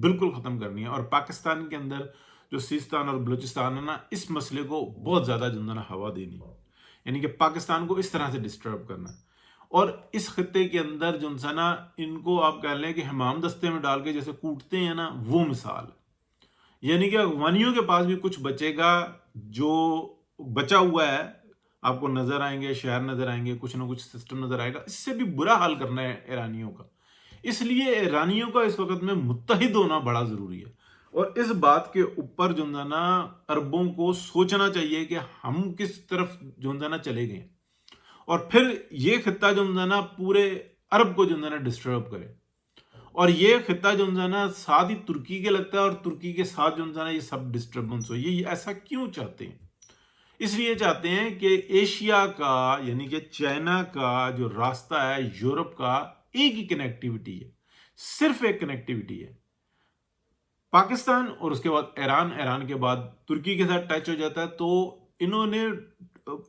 بالکل ختم کرنی ہے، اور پاکستان کے اندر جو سیستان اور بلوچستان ہے نا، اس مسئلے کو بہت زیادہ جو ہے نا ہوا دینی ہے، یعنی کہ پاکستان کو اس طرح سے ڈسٹرب کرنا ہے، اور اس خطے کے اندر جو ہے نا ان کو آپ کہہ لیں کہ حمام دستے میں ڈال کے جیسے کوٹتے ہیں نا، وہ مثال ہے۔ یعنی کہ افغانیوں کے پاس بھی کچھ بچے گا، جو بچا ہوا ہے آپ کو نظر آئیں گے، شہر نظر آئیں گے، کچھ نہ کچھ سسٹم نظر آئے گا، اس سے بھی برا حال کرنا ہے ایرانیوں کا۔ اس لیے ایرانیوں کا اس وقت میں متحد ہونا بڑا ضروری ہے، اور اس بات کے اوپر جو ہے نا عربوں کو سوچنا چاہیے کہ ہم کس طرف جو ہے نا چلے گئے، اور پھر یہ خطہ جو ہے نا پورے عرب کو جو ہے نا ڈسٹرب کرے، اور یہ خطہ جو ہے نا ساتھ ہی ترکی کے لگتا ہے، اور ترکی کے ساتھ جو ہے نا یہ سب ڈسٹربنس ہو۔ یہ ایسا کیوں چاہتے ہیں؟ اس لیے چاہتے ہیں کہ ایشیا کا یعنی کہ چائنا کا جو راستہ ہے یورپ کا، ایک ہی کنیکٹیوٹی ہے، صرف ایک کنیکٹیوٹی ہے، پاکستان اور اس کے بعد ایران، ایران کے بعد ترکی کے ساتھ ٹچ ہو جاتا ہے۔ تو انہوں نے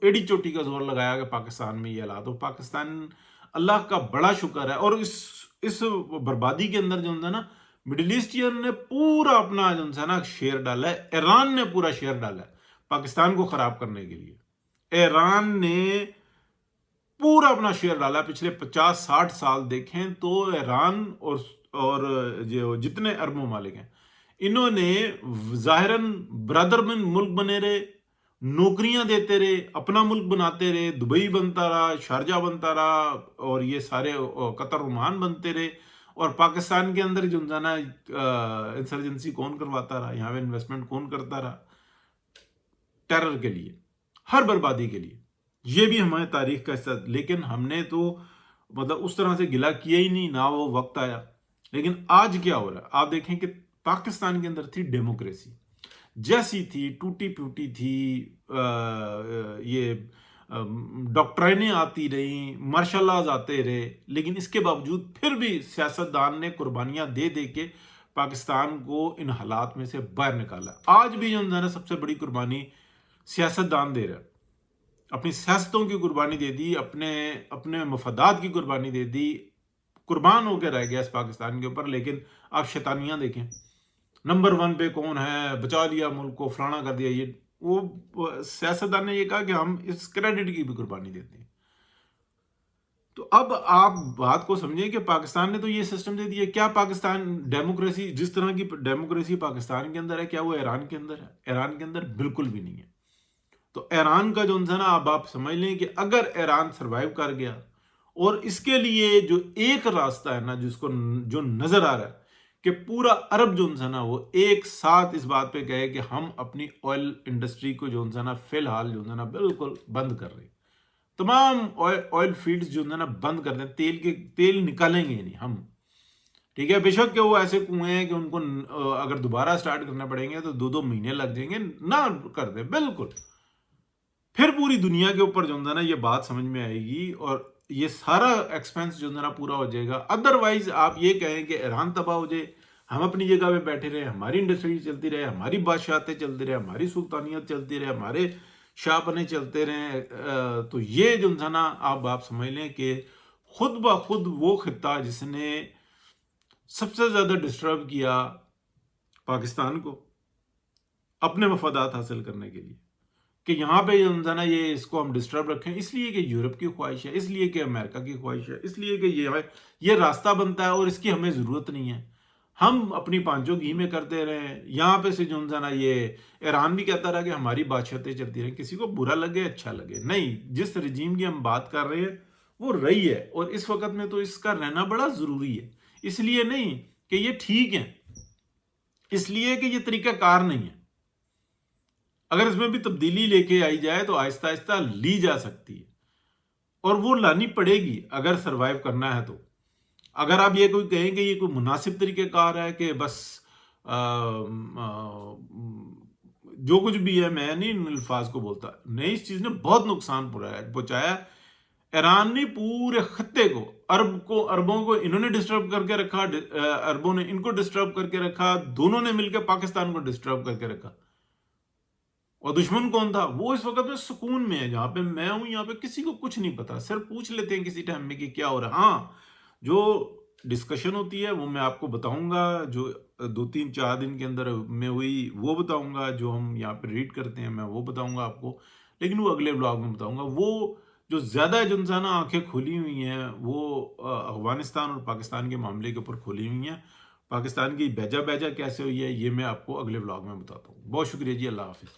ایڑی چوٹی کا زور لگایا کہ پاکستان میں یہ حالات ہو۔ پاکستان اللہ کا بڑا شکر ہے، اور اس بربادی کے اندر جو ہے نا مڈل ایسٹین نے پورا اپنا جو ہے نا شیئر ڈالا ہے، ایران نے پورا شیئر ڈالا ہے پاکستان کو خراب کرنے کے لیے۔ ایران نے پورا اپنا شیئر ڈالا، پچھلے 50-60 سال دیکھیں تو ایران اور جو جتنے عرب ممالک ہیں، انہوں نے ظاہراً برادر من ملک بنے رہے، نوکریاں دیتے رہے، اپنا ملک بناتے رہے، دبئی بنتا رہا، شارجہ بنتا رہا، اور یہ سارے قطر عمان بنتے رہے، اور پاکستان کے اندر جو ہے نا انسرجنسی کون کرواتا رہا، یہاں پہ انویسٹمنٹ کون کرتا رہا، ٹیرر کے لیے، ہر بربادی کے لیے۔ یہ بھی ہمارے تاریخ کا حصہ، لیکن ہم نے تو مطلب اس طرح سے گلہ کیا ہی نہیں، نہ وہ وقت آیا۔ لیکن آج کیا ہو رہا ہے، آپ دیکھیں کہ پاکستان کے اندر تھی ڈیموکریسی، جیسی تھی ٹوٹی پھوٹی تھی، یہ ڈاکٹرائنیں آتی رہیں، مارشل لاز آتے رہے، لیکن اس کے باوجود پھر بھی سیاستدان نے قربانیاں دے دے کے پاکستان کو ان حالات میں سے باہر نکالا۔ آج بھی جو ہے نا سب سے بڑی قربانی سیاستدان دے رہا ہے، اپنی سیاستوں کی قربانی دے دی، اپنے مفادات کی قربانی دے دی، قربان ہو کے رہ گیا اس پاکستان کے اوپر۔ لیکن آپ شیطانیاں دیکھیں، نمبر 1 پہ کون ہے، بچا لیا ملک کو، فلانا کر دیا، یہ وہ سیاستدان نے یہ کہا کہ ہم اس کریڈٹ کی بھی قربانی دیتے ہیں۔ تو اب آپ بات کو سمجھیں کہ پاکستان نے تو یہ سسٹم دے دیا، کیا پاکستان ڈیموکریسی، جس طرح کی ڈیموکریسی پاکستان کے اندر ہے، کیا وہ ایران کے اندر ہے؟ ایران کے اندر بالکل بھی نہیں ہے۔ تو ایران کا جو ہے نا، اب آپ سمجھ لیں کہ اگر ایران سروائیو کر گیا، اور اس کے لیے جو ایک راستہ ہے نا جس کو جو نظر آ رہا ہے کہ پورا عرب جو ہے نا وہ ایک ساتھ اس بات پہ کہے کہ ہم اپنی آئل انڈسٹری کو جو ہے نا فی الحال جو ہے نا بالکل بند کر رہے ہیں، تمام آئل فیلڈز جو ہے نا بند کر دیں، تیل نکالیں گے نہیں ہم، ٹھیک ہے؟ بے شک کہ وہ ایسے کنویں ہیں کہ ان کو اگر دوبارہ سٹارٹ کرنا پڑیں گے تو 2 مہینے لگ جائیں گے، نہ کر دیں بالکل۔ پھر پوری دنیا کے اوپر جو ہے نا یہ بات سمجھ میں آئے گی، اور یہ سارا ایکسپینس جو ہے نا پورا ہو جائے گا۔ ادروائز آپ یہ کہیں کہ ایران تباہ ہو جائے، ہم اپنی جگہ پہ بیٹھے رہے، ہماری انڈسٹری چلتی رہے، ہماری بادشاہتیں چلتی رہے، ہماری سلطانیت چلتی رہے، ہمارے شاہ پنے چلتے رہے، تو یہ جو ہے نا آپ سمجھ لیں کہ خود بخود وہ خطہ جس نے سب سے زیادہ ڈسٹرب کیا پاکستان کو اپنے مفادات حاصل کرنے کے لیے، کہ یہاں پہ جو ہے نا یہ اس کو ہم ڈسٹرب رکھیں، اس لیے کہ یورپ کی خواہش ہے، اس لیے کہ امریکہ کی خواہش ہے، اس لیے کہ یہ راستہ بنتا ہے اور اس کی ہمیں ضرورت نہیں ہے، ہم اپنی پانچوں گھی میں کرتے رہیں۔ یہاں پہ سے جو ہے نا یہ ایران بھی کہتا رہا کہ ہماری بادشاہتیں چلتی رہیں، کسی کو برا لگے اچھا لگے، نہیں، جس رجیم کی ہم بات کر رہے ہیں وہ رہی ہے، اور اس وقت میں تو اس کا رہنا بڑا ضروری ہے۔ اس لیے نہیں کہ یہ ٹھیک ہے، اس لیے کہ یہ طریقہ کار نہیں ہے۔ اگر اس میں بھی تبدیلی لے کے آئی جائے تو آہستہ آہستہ لی جا سکتی ہے، اور وہ لانی پڑے گی اگر سروائیو کرنا ہے تو۔ اگر آپ یہ کوئی کہیں کہ یہ کوئی مناسب طریقہ کار ہے کہ بس جو کچھ بھی ہے، میں نہیں ان الفاظ کو بولتا، نہیں، اس چیز نے بہت نقصان پہنچایا۔ ایران نے پورے خطے کو، عربوں کو انہوں نے ڈسٹرب کر کے رکھا، عربوں نے ان کو ڈسٹرب کر کے رکھا، دونوں نے مل کے پاکستان کو ڈسٹرب کر کے رکھا۔ اور دشمن کون تھا؟ وہ اس وقت میں سکون میں ہے، جہاں پہ میں ہوں یہاں پہ کسی کو کچھ نہیں پتا، صرف پوچھ لیتے ہیں کسی ٹائم میں کہ کیا ہو رہا ہے۔ ہاں، جو ڈسکشن ہوتی ہے وہ میں آپ کو بتاؤں گا، جو 2 3 4 دن کے اندر میں ہوئی وہ بتاؤں گا، جو ہم یہاں پہ ریڈ کرتے ہیں میں وہ بتاؤں گا آپ کو، لیکن وہ اگلے بلاگ میں بتاؤں گا۔ وہ جو زیادہ جو انسان آنکھیں کھلی ہوئی ہیں وہ افغانستان اور پاکستان کے معاملے کے اوپر کھلی ہوئی ہیں۔ پاکستان کی بیجا بیجا کیسے ہوئی ہے یہ میں آپ کو اگلے بلاگ میں بتاتا ہوں۔ بہت شکریہ جی، اللہ حافظ۔